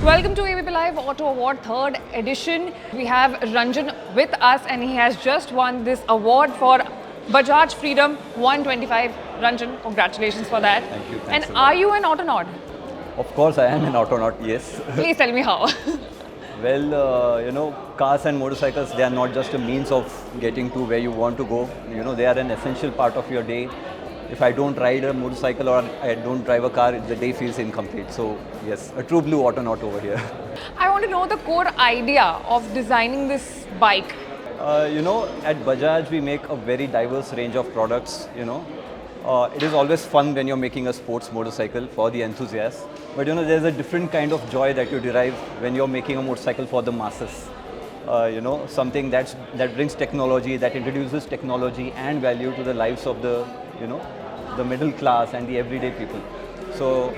Welcome to ABP Live Auto Award 3rd edition. We have Ranjan with us and he has just won this award for Bajaj Freedom 125. Ranjan, congratulations for that. Thank you. And are you an autonaut? Of course, I am an autonaut, yes. Please tell me how. Well, cars and motorcycles, they are not just a means of getting to where you want to go. They are an essential part of your day. If I don't ride a motorcycle or I don't drive a car, the day feels incomplete. So, yes, a true blue autonaut over here. I want to know the core idea of designing this bike. At Bajaj, we make a very diverse range of products, It is always fun when you're making a sports motorcycle for the enthusiasts. But, there's a different kind of joy that you derive when you're making a motorcycle for the masses. Something that brings technology, that introduces technology and value to the lives of the middle class and the everyday people. So,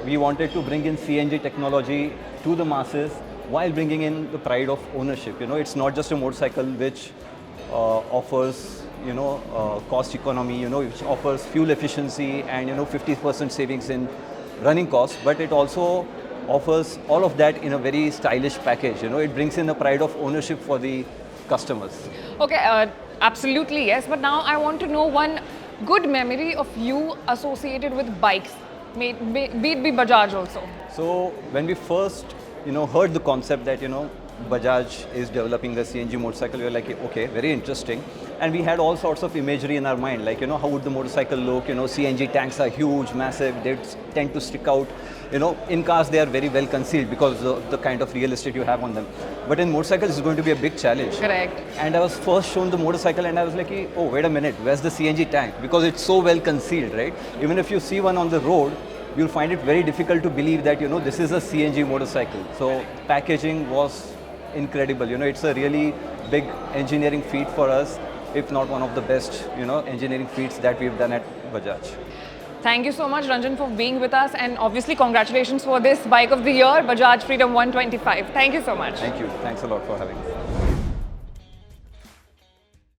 we wanted to bring in CNG technology to the masses while bringing in the pride of ownership. It's not just a motorcycle which offers, cost economy, which offers fuel efficiency and, 50% savings in running costs, but it also offers all of that in a very stylish package. It brings in the pride of ownership for the customers. Okay, absolutely yes. But now I want to know one good memory of you associated with bikes, be it be Bajaj also. So when we first, heard the concept that, Bajaj is developing a CNG motorcycle, we were like, okay, very interesting. And we had all sorts of imagery in our mind, like, how would the motorcycle look? CNG tanks are huge, massive, they tend to stick out. In cars, they are very well concealed because of the kind of real estate you have on them. But in motorcycles, it's going to be a big challenge. Correct. And I was first shown the motorcycle and I was like, oh, wait a minute, where's the CNG tank? Because it's so well concealed, right? Even if you see one on the road, you'll find it very difficult to believe that, this is a CNG motorcycle. So packaging was incredible. It's a really big engineering feat for us, if not one of the best, engineering feats that we've done at Bajaj. Thank you so much, Ranjan, for being with us, and obviously congratulations for this Bike of the Year, Bajaj Freedom 125. Thank you so much. Thank you. Thanks a lot for having me.